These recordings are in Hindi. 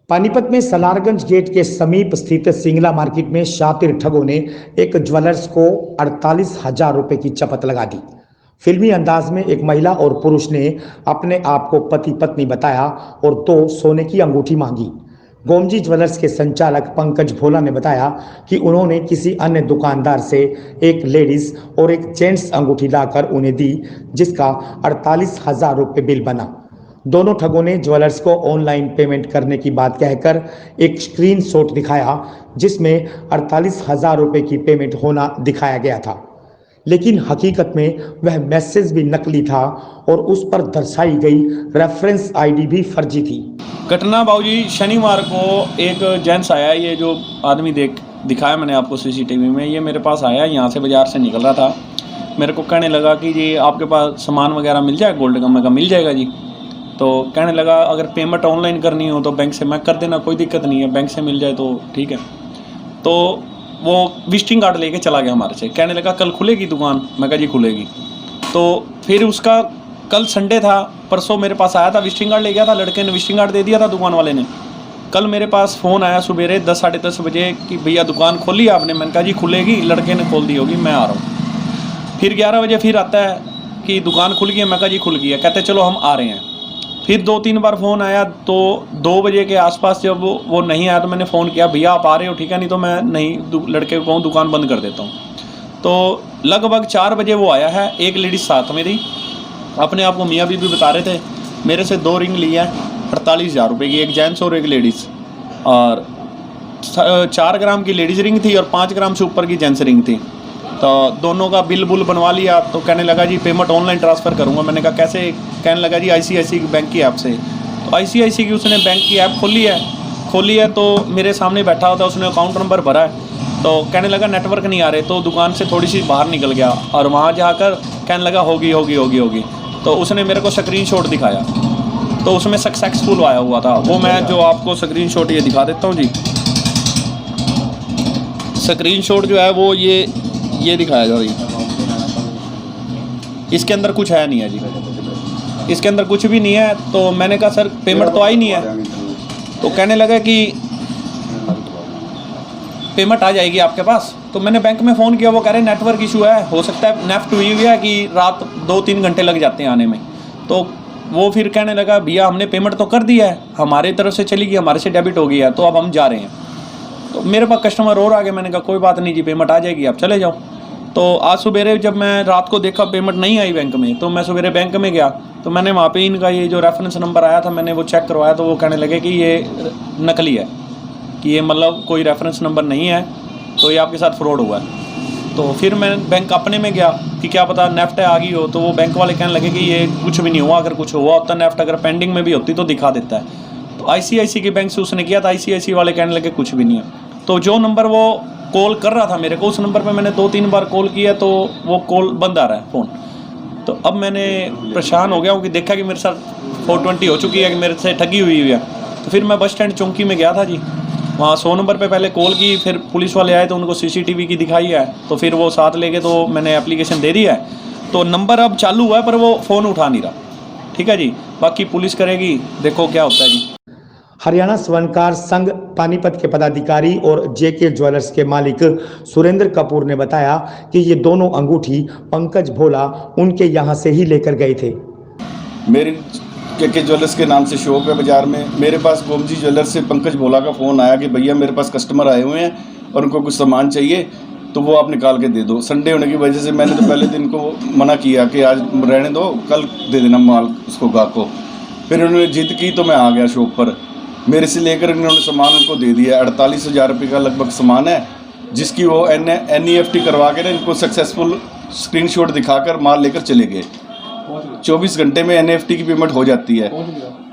पानीपत में सलारगंज गेट के समीप स्थित सिंगला मार्केट में शातिर ठगों ने एक ज्वेलर्स को 48,000 रुपए की चपत लगा दी। फिल्मी अंदाज में एक महिला और पुरुष ने अपने आप को पति पत्नी बताया और 2 सोने की अंगूठी मांगी। गोमजी ज्वेलर्स के संचालक पंकज भोला ने बताया कि उन्होंने किसी अन्य दुकानदार से एक लेडीज और एक जेंट्स अंगूठी लाकर उन्हें दी, जिसका 48,000 रुपये बिल बना। दोनों ठगों ने ज्वेलर्स को ऑनलाइन पेमेंट करने की बात कहकर एक स्क्रीनशॉट दिखाया, जिसमें 48,000 रुपये की पेमेंट होना दिखाया गया था, लेकिन हकीकत में वह मैसेज भी नकली था और उस पर दर्शाई गई रेफरेंस आईडी भी फर्जी थी। घटना बाबूजी शनिवार को एक जेंट्स आया, ये जो आदमी दिखाया मैंने आपको सीसीटीवी में, ये मेरे पास आया, यहाँ से बाज़ार से निकल रहा था। मेरे को कहने लगा कि जी आपके पास सामान वगैरह मिल जाए गोल्ड का? मैं कहा मिल जाएगा जी। तो कहने लगा अगर पेमेंट ऑनलाइन करनी हो तो बैंक से मैं कर देना, कोई दिक्कत नहीं है, बैंक से मिल जाए तो ठीक है। तो वो विजिटिंग कार्ड लेके चला गया हमारे से, कहने लगा कल खुलेगी दुकान? मैं कहा जी खुलेगी। तो फिर उसका कल संडे था, परसों मेरे पास आया था, विजिटिंग कार्ड ले गया था, लड़के ने विजिटिंग कार्ड दे दिया था दुकान वाले ने। कल मेरे पास फ़ोन आया सुबेरे 10 साढ़े 10 बजे कि भैया दुकान खोली आपने? मैंने कहा जी खुलेगी, लड़के ने खोल दी होगी, मैं आ रहा हूँ। फिर 11 बजे फिर आता है कि दुकान खुल गई है, मैं कहा जी खुल गई है, कहते चलो हम आ रहे हैं। फिर 2-3 बार फ़ोन आया, तो 2 बजे के आसपास जब वो नहीं आया तो मैंने फ़ोन किया, भैया आप आ रहे हो? ठीक है, नहीं तो मैं नहीं लड़के को कहूँ दुकान बंद कर देता हूँ। तो लगभग 4 बजे वो आया है, एक लेडीज़ साथ में थी, अपने आप को मियाँ बीबी बता रहे थे। मेरे से 2 रिंग ली है 48,000 रुपये की, एक जेंट्स और एक लेडीज़, और 4 ग्राम की लेडीज़ रिंग थी और 5 ग्राम से ऊपर की जेंट्स रिंग थी। तो दोनों का बिल बुल बनवा लिया। तो कहने लगा जी पेमेंट ऑनलाइन ट्रांसफ़र करूँगा। मैंने कहा कैसे? कहने लगा जी ICICI बैंक की ऐप से। तो ICICI की उसने बैंक की ऐप खोली है तो मेरे सामने बैठा होता, उसने अकाउंट नंबर भरा है। तो कहने लगा नेटवर्क नहीं आ रहे, तो दुकान से थोड़ी सी बाहर निकल गया और वहाँ जाकर कहने लगा होगी। तो उसने मेरे को स्क्रीनशॉट दिखाया, तो उसमें सक्सेसफुल आया हुआ था। वो मैं जो आपको स्क्रीनशॉट ये दिखा देता हूँ जी। स्क्रीनशॉट जो है वो ये दिखाया जा रही है, इसके अंदर कुछ है नहीं है जी, इसके अंदर कुछ भी नहीं है। तो मैंने कहा सर पेमेंट तो आई नहीं है। तो कहने लगा कि पेमेंट आ जाएगी आपके पास। तो मैंने बैंक में फ़ोन किया, वो कह रहे नेटवर्क इशू है, हो सकता है नेफ्ट हुई हुई है कि रात 2-3 घंटे लग जाते हैं आने में। तो वो फिर कहने लगा भैया हमने पेमेंट तो कर दिया है, हमारे तरफ से चली गई, हमारे से डेबिट हो गया है, तो अब हम जा रहे हैं। तो मेरे पास कस्टमर और आ गए, मैंने कहा कोई बात नहीं जी, पेमेंट आ जाएगी, आप चले जाओ। तो आज सवेरे जब मैं रात को देखा पेमेंट नहीं आई बैंक में, तो मैं सवेरे बैंक में गया, तो मैंने वहाँ पे इनका ये जो रेफरेंस नंबर आया था मैंने वो चेक करवाया, तो वो कहने लगे कि ये नकली है, कि ये मतलब कोई रेफरेंस नंबर नहीं है, तो ये आपके साथ फ्रॉड हुआ है। तो फिर मैं बैंक अपने में गया कि क्या पता नेफ्ट आ गई हो, तो वो बैंक वाले कहने लगे कि ये कुछ भी नहीं हुआ, अगर कुछ हुआ होता नेफ्ट अगर पेंडिंग में भी होती तो दिखा देता है। तो ICICI के बैंक से उसने किया था, ICICI वाले कहने लगे कुछ भी नहीं है। तो जो नंबर वो कॉल कर रहा था मेरे को, उस नंबर पे मैंने 2-3 बार कॉल किया तो वो कॉल बंद आ रहा है फ़ोन। तो अब मैंने परेशान हो गया हूँ कि देखा कि मेरे साथ 420 हो चुकी है, कि मेरे से ठगी हुई है। तो फिर मैं बस स्टैंड चौकी में गया था जी, वहाँ 100 नंबर पे पहले कॉल की, फिर पुलिस वाले आए तो उनको CCTV की दिखाई है, तो फिर वो साथ ले गए, तो मैंने एप्लीकेशन दे दी है। तो नंबर अब चालू हुआ है पर वो फ़ोन उठा नहीं रहा। ठीक है जी, बाकी पुलिस करेगी, देखो क्या होता है जी। हरियाणा स्वर्णकार संघ पानीपत के पदाधिकारी और JK ज्वेलर्स के मालिक सुरेंद्र कपूर ने बताया कि ये दोनों अंगूठी पंकज भोला उनके यहाँ से ही लेकर गए थे। मेरी KK ज्वेलर्स के नाम से शॉप है बाज़ार में। मेरे पास गोमजी ज्वेलर्स से पंकज भोला का फ़ोन आया कि भैया मेरे पास कस्टमर आए हुए हैं और उनको कुछ सामान चाहिए, तो वो आप निकाल के दे दो। संडे होने की वजह से मैंने तो पहले दिन को मना किया कि आज रहने दो, कल दे देना माल उसको गाहक को। फिर उन्होंने जिद की तो मैं आ गया शॉप पर, मेरे से लेकर इन्होंने सामान उनको दे दिया। 48,000 रुपये का लगभग सामान है, जिसकी वो NEFT करवा के ना इनको सक्सेसफुल स्क्रीनशॉट दिखाकर माल लेकर चले गए। 24 घंटे में NEFT की पेमेंट हो जाती है।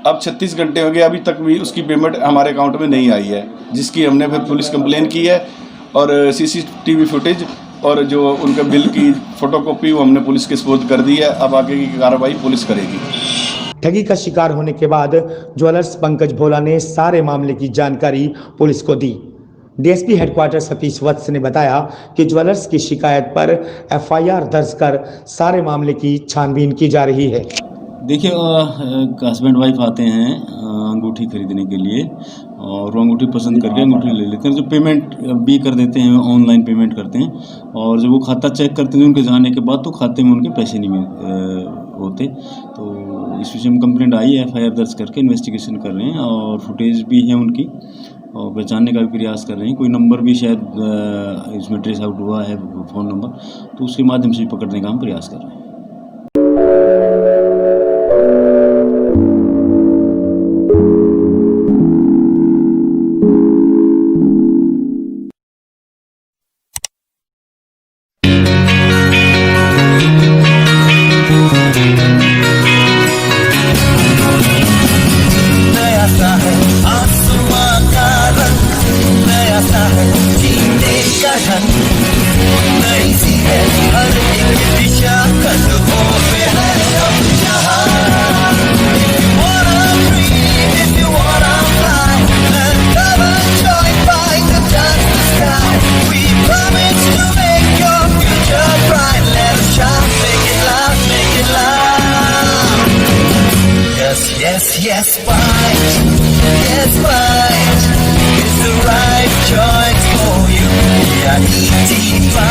अब 36 घंटे हो गए, अभी तक भी उसकी पेमेंट हमारे अकाउंट में नहीं आई है, जिसकी हमने फिर पुलिस कंप्लेन की है और CCTV फुटेज और जो उनका बिल की फ़ोटोकॉपी वो हमने पुलिस के सुपुर्द कर दी है। अब आगे की कार्रवाई पुलिस करेगी। ठगी का शिकार होने के बाद ज्वेलर्स पंकज भोला ने सारे मामले की जानकारी पुलिस को दी। DSP हेडक्वार्टर सतीश वत्स ने बताया कि ज्वेलर्स की शिकायत पर FIR दर्ज कर सारे मामले की छानबीन की जा रही है। देखिए हस्बैंड वाइफ आते हैं अंगूठी खरीदने के लिए और वो अंगूठी पसंद करके अंगूठी ले लेते हैं। जो पेमेंट भी कर देते हैं, ऑनलाइन पेमेंट करते हैं और जब वो खाता चेक करते हैं उनके जाने के बाद तो खाते में उनके पैसे नहीं होते। तो इस विषय में कंप्लेंट आई है, FIR दर्ज करके इन्वेस्टिगेशन कर रहे हैं और फुटेज भी है उनकी और पहचानने का भी प्रयास कर रहे हैं। कोई नंबर भी शायद इसमें ट्रेस आउट हुआ है, फ़ोन नंबर, तो उसके माध्यम से पकड़ने का हम प्रयास कर रहे हैं। Yes, fight. Yes, fight. It's the right choice for you. Yeah, ET5.